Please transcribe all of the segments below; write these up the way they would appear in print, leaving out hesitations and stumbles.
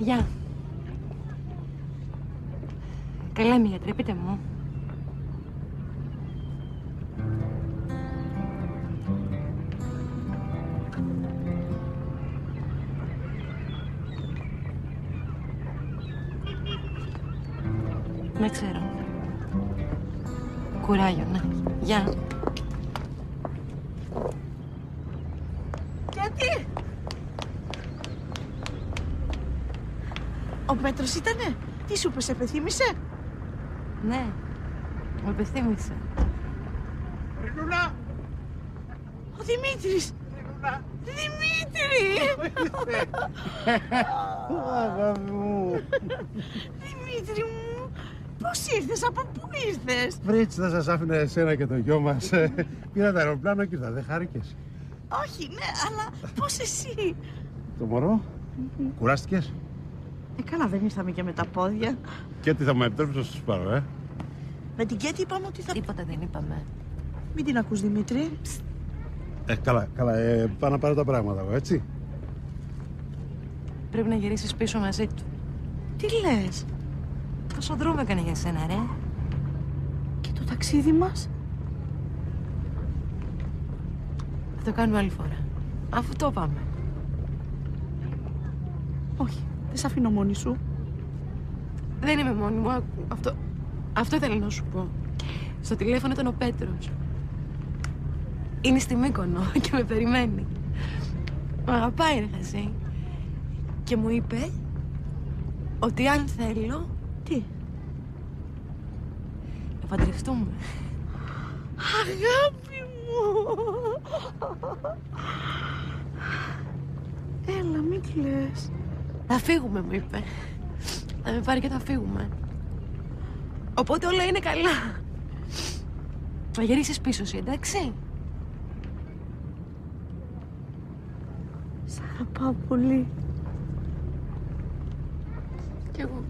Γεια. Καλά είμαι, γιατρέ, πείτε μου. Δεν ξέρω. Κουράγιο, ναι. Γεια. Γιατί? Ο Πέτρος ήτανε? Τι σου είπε, σε επεθύμησε? Ναι, μου επεθύμησε. Ρινούλα! Ο Δημήτρης! Ρινούλα! Δημήτρη! Αγάπη μου! Δημήτρη μου! Πώς ήρθες, από πού ήρθες? Βρίτς, δεν σας άφηνε εσένα και το γιο μας. Πήρα το αεροπλάνο και ήρθα, δεν χάρηκες? Όχι, ναι, αλλά πώς εσύ? Το μωρό, κουράστηκες? Καλά, δεν ήρθαμε και με τα πόδια. Και τι θα μου επιτρέψεις να σας πάρω, Με την Κέτη είπαμε ότι θα... Τίποτα δεν είπαμε. Μην την ακούς, Δημήτρη. Καλά, πάω να πάρω τα πράγματα εγώ, έτσι. Πρέπει να γυρίσεις πίσω μαζί του. Τι λες? Πόσο δρόμο έκανε για σένα, ρε. Και το ταξίδι μας? Θα το κάνουμε άλλη φορά. Αφού το πάμε. Όχι, δεν σ' αφήνω μόνη σου. Δεν είμαι μόνη μου. Αυτό ήθελα να σου πω. Στο τηλέφωνο ήταν ο Πέτρος. Είναι στη Μύκονο και με περιμένει. Μ' αγαπάει, ρε χασί. Και μου είπε ότι αν θέλω... Τι? Να παντρευτούμε. Αγάπη μου! Έλα, μην κλαις. Θα φύγουμε, μου είπε. Θα με πάρει και θα φύγουμε. Οπότε όλα είναι καλά. Θα γυρίσεις πίσω εσύ, εντάξει? Σ' αγαπάω πολύ. Κι εγώ.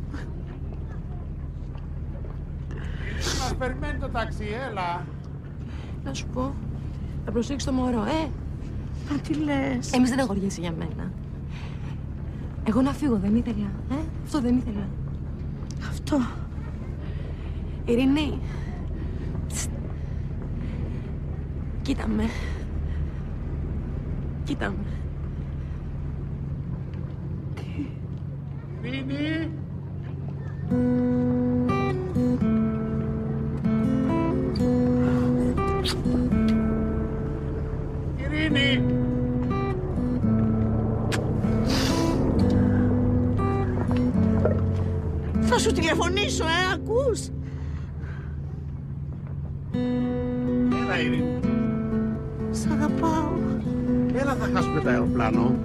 Μας περιμένει το ταξί, έλα. Να σου πω, θα προσέξεις το μωρό, Μα τι λες? Εμείς δεν αγοριέσαι για μένα. Εγώ να φύγω δεν ήθελα, Αυτό δεν ήθελα. Αυτό. Ειρηνή. Κοίτα με. Κοίτα με. Τι? Ειρήνη! Ειρήνη! Θα σου τηλεφωνήσω, ακούς? Έλα, Ειρήνη. Σ' αγαπάω. Έλα, θα χάσουμε το αεροπλάνο.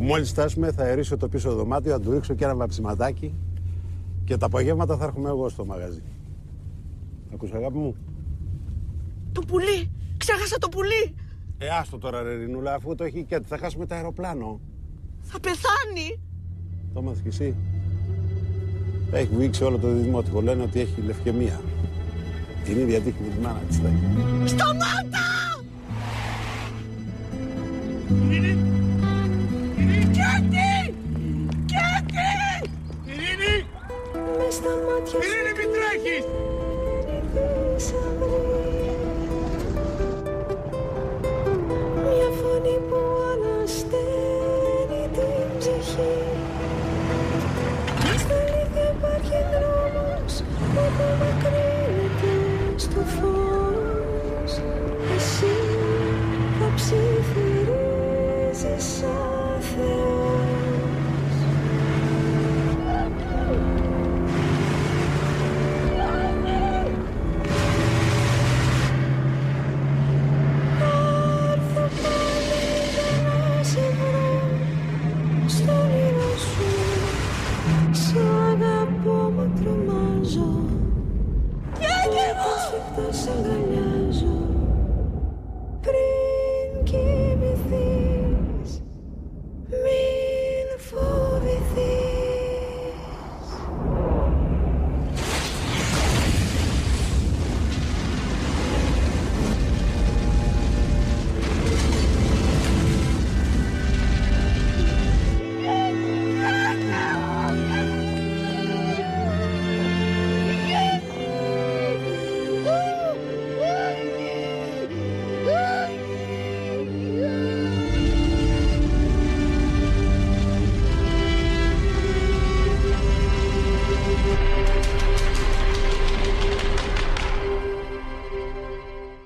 Μόλις φτάσουμε θα αερίσω το πίσω δωμάτιο, θα του ρίξω και ένα βαψιματάκι και τα απογεύματα θα έρχομαι εγώ στο μαγαζί. Ακούς, αγάπη μου? Το πουλί! Ξέχασα το πουλί! Άστο τώρα, ρε Ρινούλα, αφού το έχει και θα χάσουμε το αεροπλάνο. Θα πεθάνει! Το μάθεις κι εσύ? Έχει βουήξει όλο το δημότικο, λένε ότι έχει λευκαιμία. Την ίδια τύχη με τη μάνα της. Σταμάτα! Κέτη! Κέτη! Ειρήνη! Μες στα μάτια σου. Ειρήνη, μην τρέχεις! Ειρήνη,